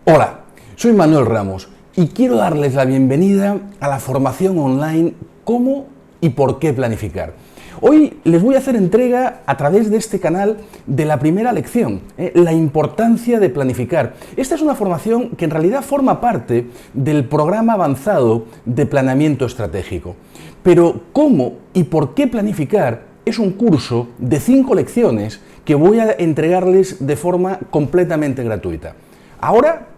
Hola, soy Manuel Ramos y quiero darles la bienvenida a la formación online Cómo y por qué planificar. Hoy les voy a hacer entrega a través de este canal de la primera lección, la importancia de planificar. Esta es una formación que en realidad forma parte del programa avanzado de planeamiento estratégico. Pero cómo y por qué planificar es un curso de 5 lecciones que voy a entregarles de forma completamente gratuita. Ahora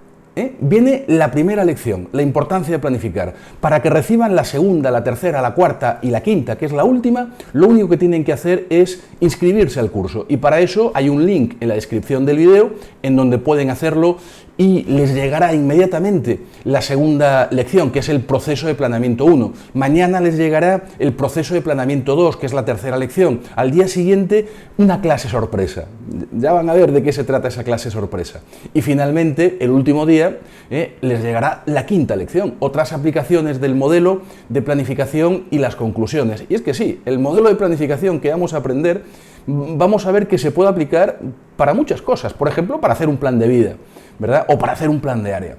viene la primera lección, la importancia de planificar. Para que reciban la segunda, la tercera, la cuarta y la quinta, que es la última, lo único que tienen que hacer es inscribirse al curso. Y para eso hay un link en la descripción del vídeo en donde pueden hacerlo y les llegará inmediatamente la segunda lección, que es el proceso de planeamiento 1. Mañana les llegará el proceso de planeamiento 2, que es la tercera lección. Al día siguiente, una clase sorpresa. Ya van a ver de qué se trata esa clase sorpresa. Y finalmente, el último día, les llegará la quinta lección, otras aplicaciones del modelo de planificación y las conclusiones. Y es que sí, el modelo de planificación que vamos a aprender, vamos a ver que se puede aplicar para muchas cosas. Por ejemplo, para hacer un plan de vida, ¿verdad? O para hacer un plan de área.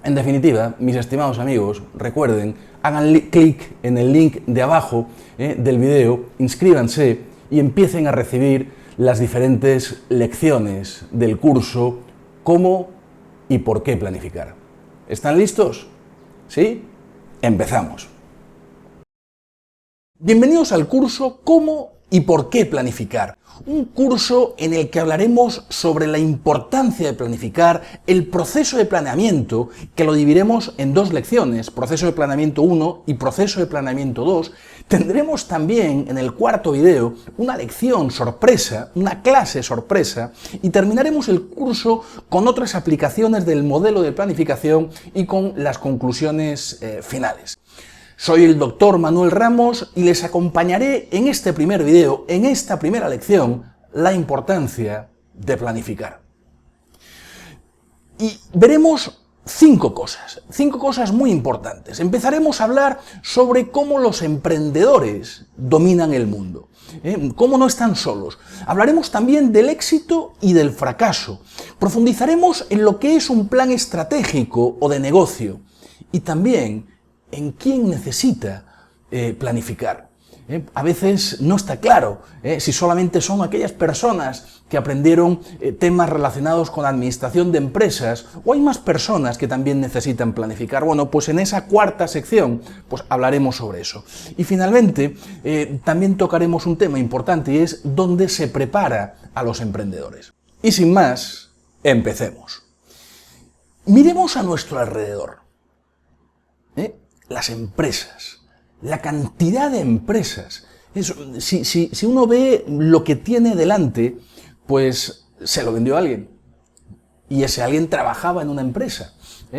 En definitiva, mis estimados amigos, recuerden, hagan clic en el link de abajo del video, inscríbanse y empiecen a recibir las diferentes lecciones del curso Cómo y por qué planificar. ¿Están listos? ¿Sí? Empezamos. Bienvenidos al curso Cómo y por qué planificar. Un curso en el que hablaremos sobre la importancia de planificar, el proceso de planeamiento, que lo dividiremos en 2 lecciones, proceso de planeamiento 1 y proceso de planeamiento 2. Tendremos también en el cuarto video una lección sorpresa, una clase sorpresa, y terminaremos el curso con otras aplicaciones del modelo de planificación y con las conclusiones finales. Soy el doctor Manuel Ramos y les acompañaré en este primer video, en esta primera lección, la importancia de planificar. Y veremos 5 cosas muy importantes. Empezaremos a hablar sobre cómo los emprendedores dominan el mundo, cómo no están solos. Hablaremos también del éxito y del fracaso. Profundizaremos en lo que es un plan estratégico o de negocio y también en quién necesita planificar. A veces no está claro si solamente son aquellas personas que aprendieron temas relacionados con la administración de empresas o hay más personas que también necesitan planificar. Bueno, pues en esa cuarta sección pues hablaremos sobre eso. Y finalmente también tocaremos un tema importante y es dónde se prepara a los emprendedores. Y sin más, empecemos. Miremos a nuestro alrededor. Las empresas, la cantidad de empresas. Si uno ve lo que tiene delante, pues se lo vendió a alguien. Y ese alguien trabajaba en una empresa.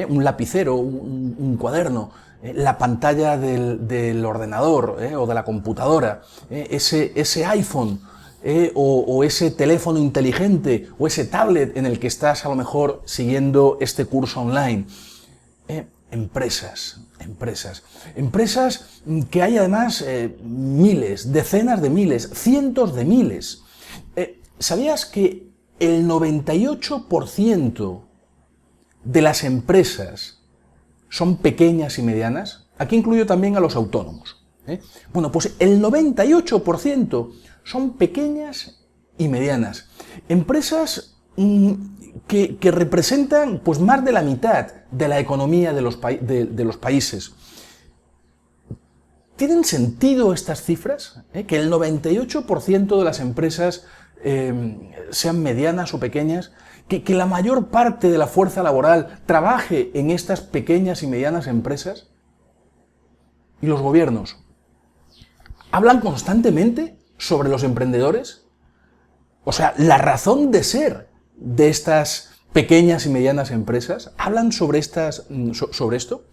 Un lapicero, un cuaderno, la pantalla del ordenador o de la computadora, ese iPhone o ese teléfono inteligente o ese tablet en el que estás a lo mejor siguiendo este curso online. Empresas que hay además miles, decenas de miles, cientos de miles. ¿Sabías que el 98% de las empresas son pequeñas y medianas? Aquí incluyo también a los autónomos. Bueno, pues el 98% son pequeñas y medianas. Empresas que representan pues más de la mitad de la economía de los países. ¿Tienen sentido estas cifras? Que el 98% de las empresas sean medianas o pequeñas, que la mayor parte de la fuerza laboral trabaje en estas pequeñas y medianas empresas. ¿Y los gobiernos? ¿Hablan constantemente sobre los emprendedores? O sea, la razón de ser de estas pequeñas y medianas empresas, ¿hablan sobre esto?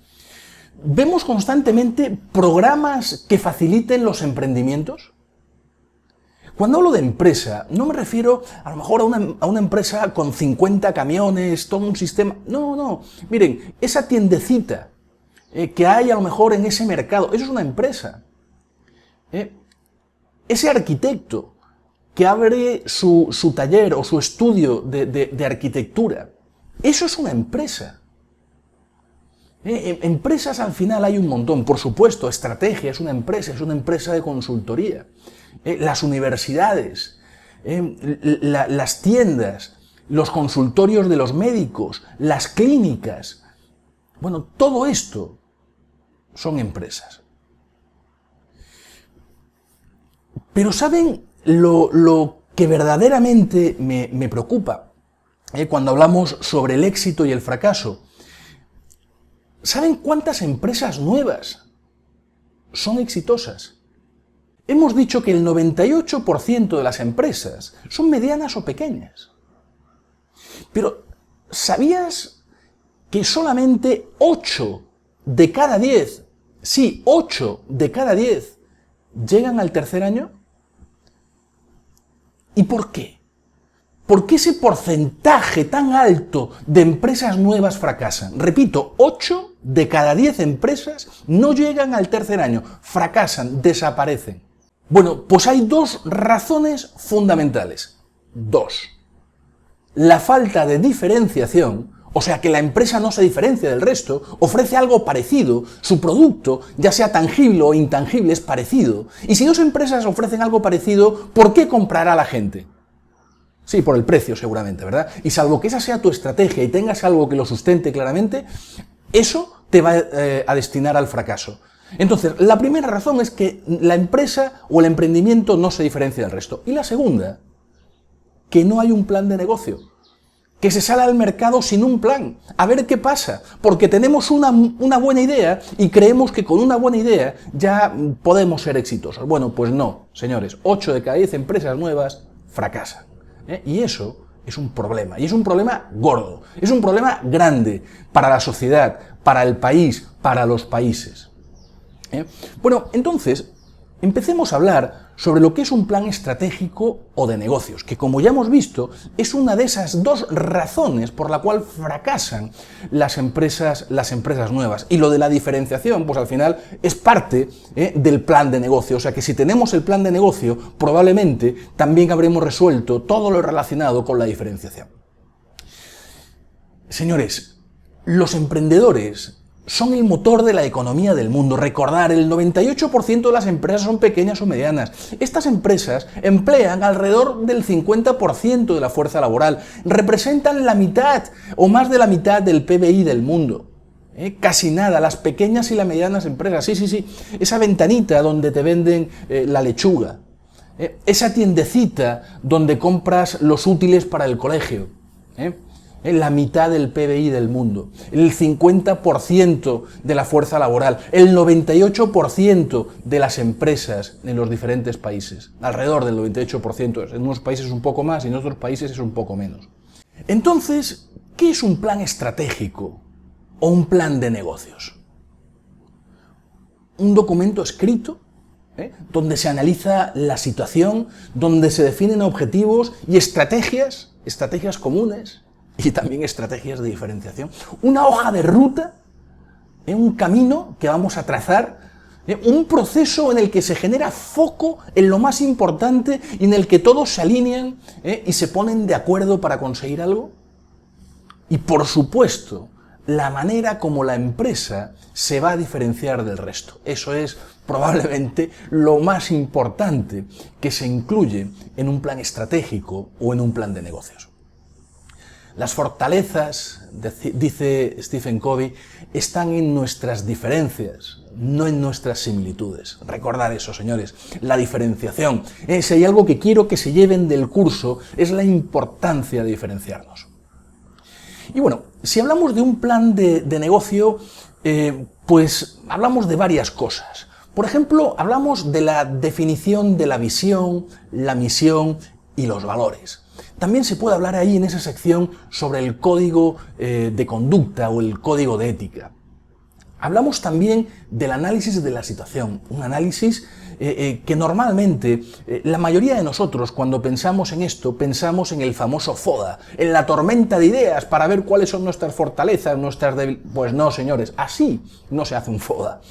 ¿Vemos constantemente programas que faciliten los emprendimientos? Cuando hablo de empresa, no me refiero a lo mejor a una empresa con 50 camiones, todo un sistema. No. Miren, esa tiendecita que hay a lo mejor en ese mercado, eso es una empresa. Ese arquitecto que abre su taller o su estudio de arquitectura, Eso es una empresa. Empresas al final hay un montón, por supuesto, estrategia es una empresa de consultoría. Las universidades, las tiendas, los consultorios de los médicos, las clínicas. Bueno, todo esto son empresas. Pero ¿saben lo que verdaderamente me preocupa cuando hablamos sobre el éxito y el fracaso? ¿Saben cuántas empresas nuevas son exitosas? Hemos dicho que el 98% de las empresas son medianas o pequeñas. Pero, ¿sabías que solamente 8 de cada 10, sí, 8 de cada 10 llegan al tercer año? ¿Y por qué? ¿Por qué ese porcentaje tan alto de empresas nuevas fracasan? Repito, 8 de cada 10 empresas no llegan al tercer año, fracasan, desaparecen. Bueno, pues hay dos razones fundamentales. Dos. La falta de diferenciación, o sea que la empresa no se diferencia del resto, ofrece algo parecido, su producto, ya sea tangible o intangible, es parecido. Y si dos empresas ofrecen algo parecido, ¿por qué comprará la gente? Sí, por el precio seguramente, ¿verdad? Y salvo que esa sea tu estrategia y tengas algo que lo sustente claramente, eso te va a destinar al fracaso. Entonces, la primera razón es que la empresa o el emprendimiento no se diferencia del resto. Y la segunda, que no hay un plan de negocio, que se sale al mercado sin un plan, a ver qué pasa, porque tenemos una buena idea y creemos que con una buena idea ya podemos ser exitosos. Bueno, pues no, señores, 8 de cada 10 empresas nuevas fracasan. Y eso es un problema, y es un problema gordo, es un problema grande para la sociedad, para el país, para los países. Bueno, entonces, empecemos a hablar sobre lo que es un plan estratégico o de negocios, que como ya hemos visto, es una de esas dos razones por la cual fracasan las empresas nuevas. Y lo de la diferenciación, pues al final es parte del plan de negocio. O sea que si tenemos el plan de negocio, probablemente también habremos resuelto todo lo relacionado con la diferenciación. Señores, los emprendedores son el motor de la economía del mundo. Recordar, el 98% de las empresas son pequeñas o medianas. Estas empresas emplean alrededor del 50% de la fuerza laboral. Representan la mitad o más de la mitad del PBI del mundo. Casi nada, las pequeñas y las medianas empresas. Sí. Esa ventanita donde te venden la lechuga. Esa tiendecita donde compras los útiles para el colegio. La mitad del PBI del mundo, el 50% de la fuerza laboral, el 98% de las empresas en los diferentes países, alrededor del 98%, en unos países un poco más y en otros países es un poco menos. Entonces, ¿qué es un plan estratégico o un plan de negocios? Un documento escrito donde se analiza la situación, donde se definen objetivos y estrategias comunes, y también estrategias de diferenciación. Una hoja de ruta, un camino que vamos a trazar, un proceso en el que se genera foco en lo más importante y en el que todos se alinean y se ponen de acuerdo para conseguir algo. Y por supuesto, la manera como la empresa se va a diferenciar del resto. Eso es probablemente lo más importante que se incluye en un plan estratégico o en un plan de negocios. Las fortalezas, dice Stephen Covey, están en nuestras diferencias, no en nuestras similitudes. Recordad eso, señores, la diferenciación. Si hay algo que quiero que se lleven del curso, es la importancia de diferenciarnos. Y bueno, si hablamos de un plan de negocio, pues hablamos de varias cosas. Por ejemplo, hablamos de la definición de la visión, la misión y los valores. También se puede hablar ahí en esa sección sobre el código de conducta o el código de ética. Hablamos también del análisis de la situación, un análisis que normalmente la mayoría de nosotros cuando pensamos en esto, pensamos en el famoso FODA, en la tormenta de ideas para ver cuáles son nuestras fortalezas, nuestras debilidades. Pues no, señores, así no se hace un FODA.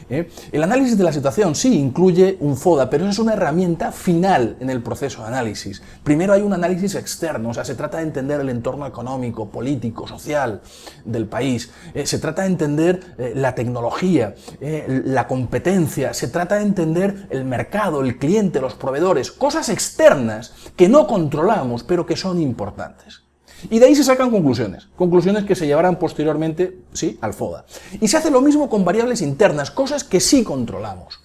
El análisis de la situación sí incluye un FODA, pero es una herramienta final en el proceso de análisis. Primero hay un análisis externo, o sea, se trata de entender el entorno económico, político, social del país, se trata de entender la tecnología, la competencia, se trata de entender el mercado, el cliente, los proveedores, cosas externas que no controlamos, pero que son importantes. Y de ahí se sacan conclusiones que se llevarán posteriormente, sí, al FODA. Y se hace lo mismo con variables internas, cosas que sí controlamos.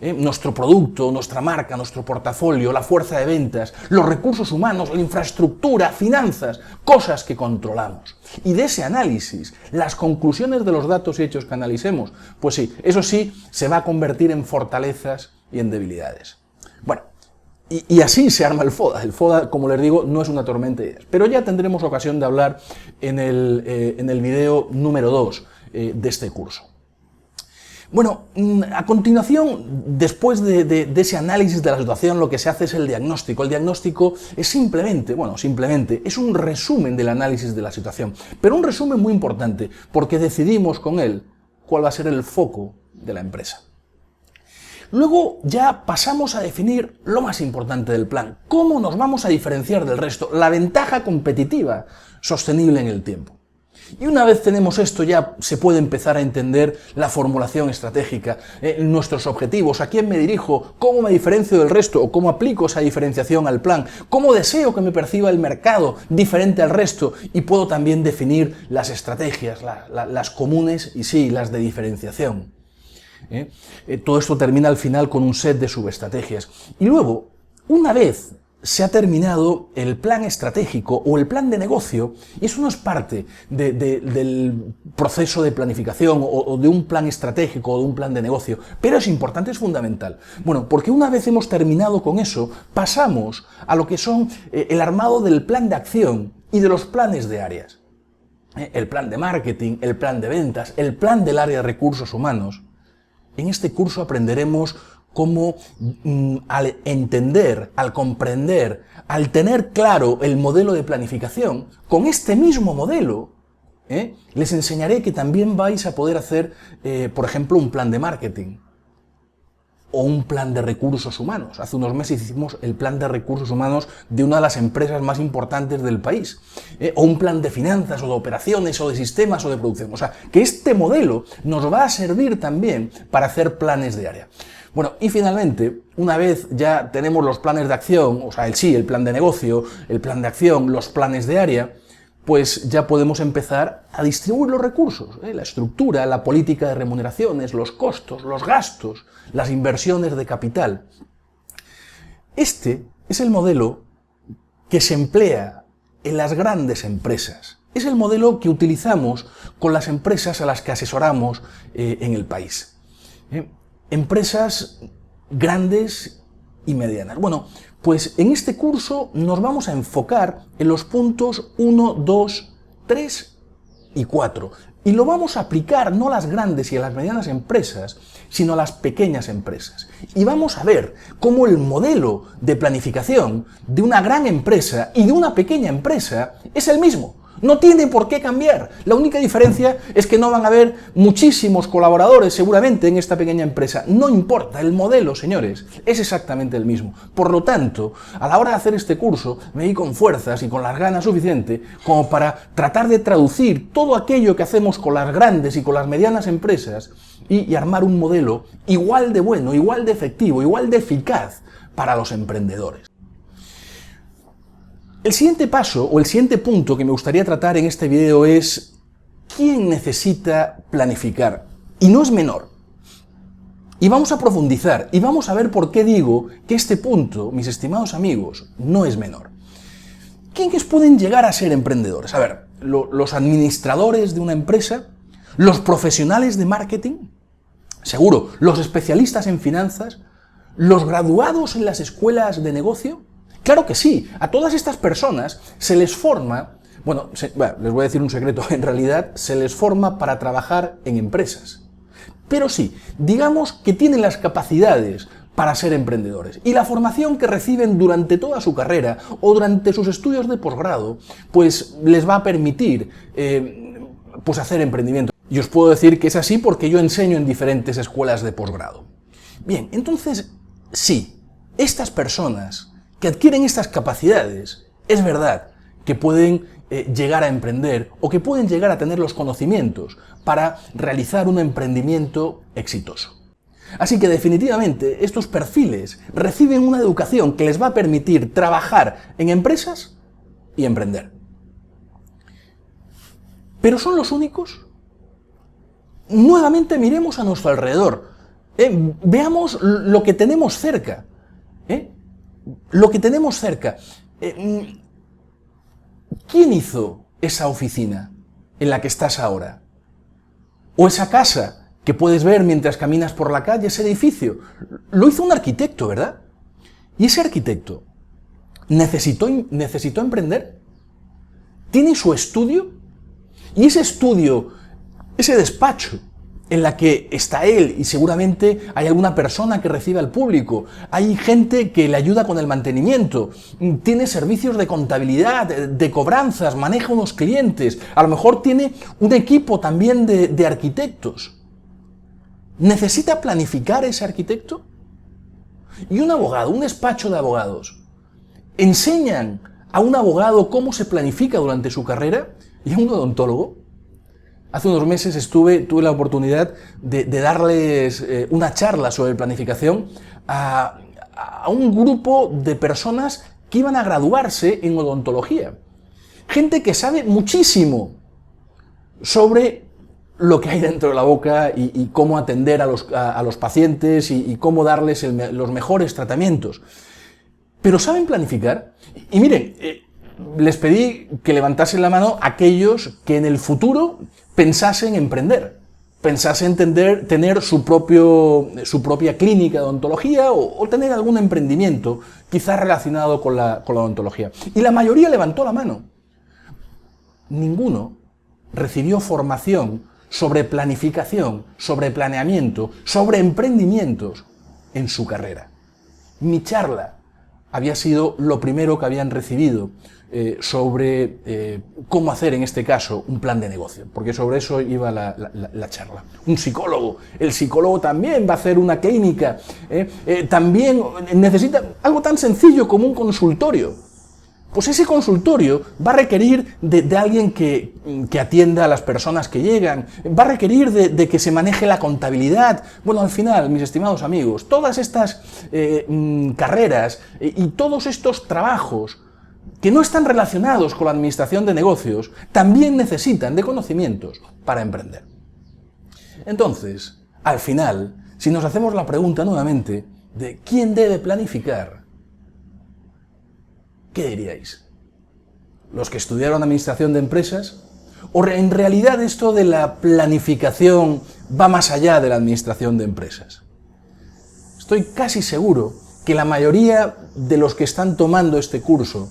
Nuestro producto, nuestra marca, nuestro portafolio, la fuerza de ventas, los recursos humanos, la infraestructura, finanzas, cosas que controlamos. Y de ese análisis, las conclusiones de los datos y hechos que analicemos, pues sí, eso sí, se va a convertir en fortalezas y en debilidades. Bueno, y así se arma el FODA. El FODA, como les digo, no es una tormenta de ideas. Pero ya tendremos ocasión de hablar en el video número 2 de este curso. Bueno, a continuación, después de ese análisis de la situación, lo que se hace es el diagnóstico. El diagnóstico es simplemente es un resumen del análisis de la situación. Pero un resumen muy importante, porque decidimos con él cuál va a ser el foco de la empresa. Luego ya pasamos a definir lo más importante del plan. ¿Cómo nos vamos a diferenciar del resto? La ventaja competitiva sostenible en el tiempo. Y una vez tenemos esto, ya se puede empezar a entender la formulación estratégica, nuestros objetivos, a quién me dirijo, cómo me diferencio del resto o cómo aplico esa diferenciación al plan, cómo deseo que me perciba el mercado diferente al resto y puedo también definir las estrategias, las comunes y sí, las de diferenciación. Todo esto termina al final con un set de subestrategias. Y luego, una vez se ha terminado el plan estratégico o el plan de negocio, y eso no es parte del proceso de planificación o de un plan estratégico o de un plan de negocio, pero es importante, es fundamental. Bueno, porque una vez hemos terminado con eso, pasamos a lo que son el armado del plan de acción y de los planes de áreas. El plan de marketing, el plan de ventas, el plan del área de recursos humanos. En este curso aprenderemos cómo al entender, al comprender, al tener claro el modelo de planificación, con este mismo modelo, les enseñaré que también vais a poder hacer, por ejemplo, un plan de marketing o un plan de recursos humanos. Hace unos meses hicimos el plan de recursos humanos de una de las empresas más importantes del país, o un plan de finanzas o de operaciones o de sistemas o de producción. O sea, que este modelo nos va a servir también para hacer planes de área. Bueno, y finalmente, una vez ya tenemos los planes de acción, o sea, el plan de negocio, el plan de acción, los planes de área, pues ya podemos empezar a distribuir los recursos, la estructura, la política de remuneraciones, los costos, los gastos, las inversiones de capital. Este es el modelo que se emplea en las grandes empresas. Es el modelo que utilizamos con las empresas a las que asesoramos en el país. Empresas grandes y medianas. Bueno, pues en este curso nos vamos a enfocar en los puntos 1, 2, 3 y 4. Y lo vamos a aplicar no a las grandes y a las medianas empresas, sino a las pequeñas empresas. Y vamos a ver cómo el modelo de planificación de una gran empresa y de una pequeña empresa es el mismo. No tiene por qué cambiar. La única diferencia es que no van a haber muchísimos colaboradores seguramente en esta pequeña empresa. No importa, el modelo, señores, es exactamente el mismo. Por lo tanto, a la hora de hacer este curso, me di con fuerzas y con las ganas suficientes como para tratar de traducir todo aquello que hacemos con las grandes y con las medianas empresas y armar un modelo igual de bueno, igual de efectivo, igual de eficaz para los emprendedores. El siguiente paso, o el siguiente punto que me gustaría tratar en este video es ¿quién necesita planificar? Y no es menor. Y vamos a profundizar, y vamos a ver por qué digo que este punto, mis estimados amigos, no es menor. ¿Quiénes pueden llegar a ser emprendedores? A ver, los administradores de una empresa, los profesionales de marketing, seguro, los especialistas en finanzas, los graduados en las escuelas de negocio. Claro que sí, a todas estas personas se les forma, les voy a decir un secreto, en realidad se les forma para trabajar en empresas. Pero sí, digamos que tienen las capacidades para ser emprendedores. Y la formación que reciben durante toda su carrera o durante sus estudios de posgrado, pues les va a permitir pues hacer emprendimiento. Y os puedo decir que es así porque yo enseño en diferentes escuelas de posgrado. Bien, entonces, sí, estas personas que adquieren estas capacidades, es verdad que pueden llegar a emprender o que pueden llegar a tener los conocimientos para realizar un emprendimiento exitoso. Así que definitivamente estos perfiles reciben una educación que les va a permitir trabajar en empresas y emprender. ¿Pero son los únicos? Nuevamente miremos a nuestro alrededor. Veamos lo que tenemos cerca. Lo que tenemos cerca. ¿Quién hizo esa oficina en la que estás ahora? ¿O esa casa que puedes ver mientras caminas por la calle, ese edificio? Lo hizo un arquitecto, ¿verdad? ¿Y ese arquitecto necesitó emprender? ¿Tiene su estudio? Y ese estudio, ese despacho en la que está él, y seguramente hay alguna persona que recibe al público, hay gente que le ayuda con el mantenimiento, tiene servicios de contabilidad, de cobranzas, maneja unos clientes, a lo mejor tiene un equipo también de arquitectos. ¿Necesita planificar ese arquitecto? Y un abogado, un despacho de abogados, ¿enseñan a un abogado cómo se planifica durante su carrera? ¿Y a un odontólogo? Hace unos meses tuve la oportunidad de darles una charla sobre planificación a un grupo de personas que iban a graduarse en odontología. Gente que sabe muchísimo sobre lo que hay dentro de la boca y cómo atender a los pacientes y cómo darles los mejores tratamientos. Pero ¿saben planificar? Y miren, les pedí que levantasen la mano aquellos que en el futuro pensasen emprender, pensasen tener su propia clínica de odontología o tener algún emprendimiento quizás relacionado con la odontología. Y la mayoría levantó la mano. Ninguno recibió formación sobre planificación, sobre planeamiento, sobre emprendimientos en su carrera. Mi charla había sido lo primero que habían recibido sobre cómo hacer, en este caso, un plan de negocio, porque sobre eso iba la charla. Un psicólogo, el psicólogo también va a hacer una clínica, también necesita algo tan sencillo como un consultorio. Pues ese consultorio va a requerir de alguien que atienda a las personas que llegan, va a requerir de que se maneje la contabilidad. Bueno, al final, mis estimados amigos, todas estas carreras y todos estos trabajos que no están relacionados con la administración de negocios, también necesitan de conocimientos para emprender. Entonces, al final, si nos hacemos la pregunta nuevamente de ¿quién debe planificar?, ¿qué diríais? ¿Los que estudiaron administración de empresas? ¿O en realidad esto de la planificación va más allá de la administración de empresas? Estoy casi seguro que la mayoría de los que están tomando este curso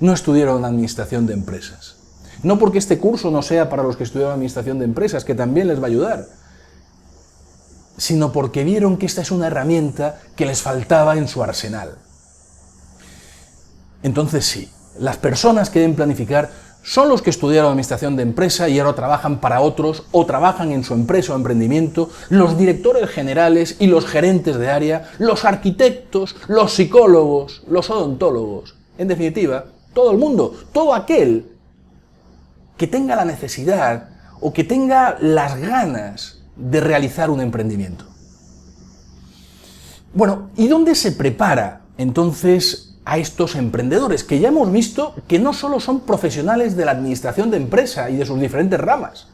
no estudiaron administración de empresas. No porque este curso no sea para los que estudiaron administración de empresas, que también les va a ayudar, sino porque vieron que esta es una herramienta que les faltaba en su arsenal. Entonces sí, las personas que deben planificar son los que estudiaron administración de empresa y ahora trabajan para otros o trabajan en su empresa o emprendimiento, los directores generales y los gerentes de área, los arquitectos, los psicólogos, los odontólogos. En definitiva, todo el mundo, todo aquel que tenga la necesidad o que tenga las ganas de realizar un emprendimiento. Bueno, ¿y dónde se prepara entonces a estos emprendedores? Que ya hemos visto que no solo son profesionales de la administración de empresa y de sus diferentes ramas,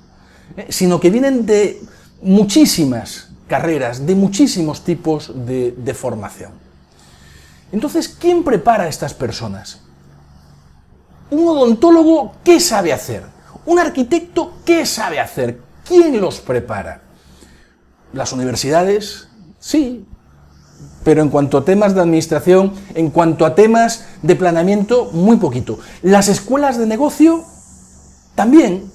sino que vienen de muchísimas carreras, de muchísimos tipos de formación. Entonces, ¿quién prepara a estas personas? Un odontólogo, ¿qué sabe hacer? Un arquitecto, ¿qué sabe hacer? ¿Quién los prepara? ¿Las universidades? Sí. Pero en cuanto a temas de administración, en cuanto a temas de planeamiento, muy poquito. Las escuelas de negocio, también,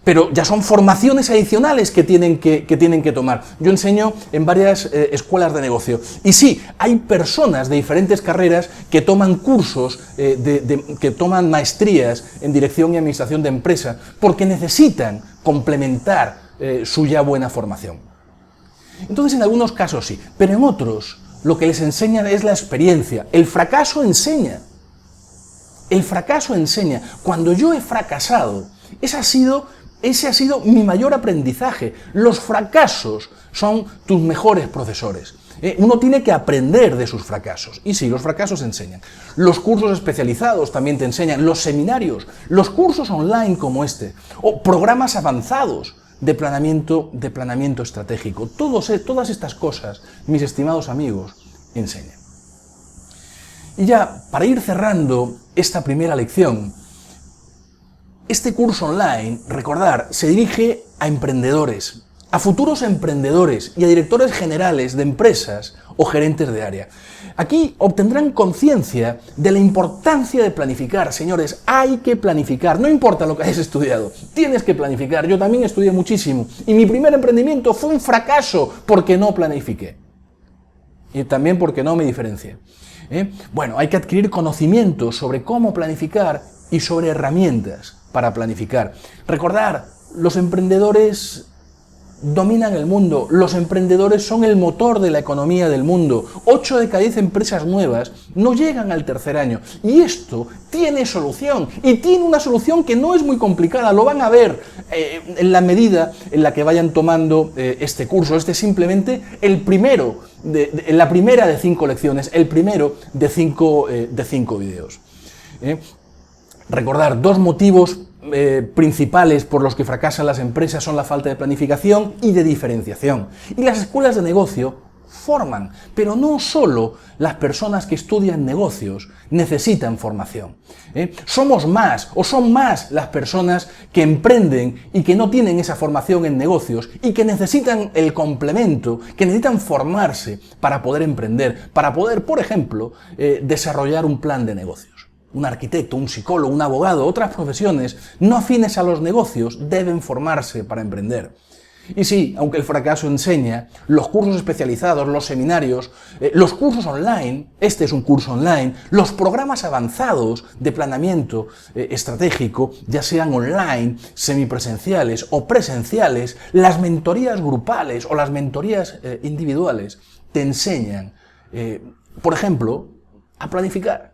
pero ya son formaciones adicionales que tienen que tomar. Yo enseño en varias escuelas de negocio. Y sí, hay personas de diferentes carreras que toman cursos, que toman maestrías en dirección y administración de empresa, porque necesitan complementar su ya buena formación. Entonces, en algunos casos sí, pero en otros lo que les enseñan es la experiencia. El fracaso enseña. El fracaso enseña. Cuando yo he fracasado, ese ha sido mi mayor aprendizaje. Los fracasos son tus mejores profesores. Uno tiene que aprender de sus fracasos. Y sí, los fracasos enseñan. Los cursos especializados también te enseñan. Los seminarios, los cursos online como este, o programas avanzados de planeamiento estratégico. Todas estas cosas, mis estimados amigos, enseñan. Y ya, para ir cerrando esta primera lección, este curso online, recordar, se dirige a emprendedores, a futuros emprendedores y a directores generales de empresas o gerentes de área. Aquí obtendrán conciencia de la importancia de planificar. Señores, hay que planificar, no importa lo que hayas estudiado, tienes que planificar. Yo también estudié muchísimo y mi primer emprendimiento fue un fracaso porque no planifiqué. Y también porque no me diferencié. Bueno, hay que adquirir conocimientos sobre cómo planificar y sobre herramientas para planificar. Recordar, los emprendedores dominan el mundo, los emprendedores son el motor de la economía del mundo. 8 de cada 10 empresas nuevas no llegan al tercer año. Y esto tiene solución, y tiene una solución que no es muy complicada, lo van a ver en la medida en la que vayan tomando este curso. Este es simplemente el primero, la primera de 5 lecciones, el primero de 5 videos. Recordar, 2 motivos principales por los que fracasan las empresas son la falta de planificación y de diferenciación. Y las escuelas de negocio forman, pero no solo las personas que estudian negocios necesitan formación. Somos más, o son más las personas que emprenden y que no tienen esa formación en negocios y que necesitan el complemento, que necesitan formarse para poder emprender, para poder, por ejemplo, desarrollar un plan de negocios. Un arquitecto, un psicólogo, un abogado, otras profesiones no afines a los negocios deben formarse para emprender. Y sí, aunque el fracaso enseña, los cursos especializados, los seminarios, los cursos online, este es un curso online, los programas avanzados de planeamiento estratégico, ya sean online, semipresenciales o presenciales, las mentorías grupales o las mentorías individuales, te enseñan, por ejemplo, a planificar,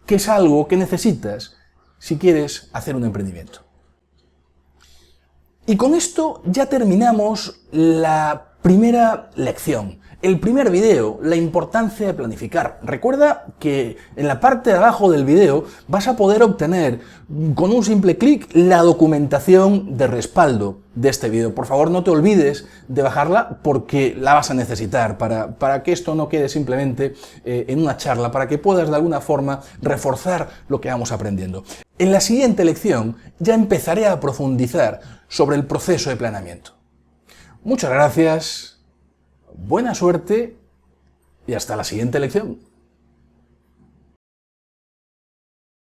que es algo que necesitas si quieres hacer un emprendimiento. Y con esto ya terminamos la primera lección, el primer video, la importancia de planificar. Recuerda que en la parte de abajo del video vas a poder obtener con un simple clic la documentación de respaldo de este video. Por favor, no te olvides de bajarla porque la vas a necesitar para que esto no quede simplemente en una charla, para que puedas de alguna forma reforzar lo que vamos aprendiendo. En la siguiente lección ya empezaré a profundizar sobre el proceso de planeamiento. Muchas gracias, buena suerte y hasta la siguiente lección.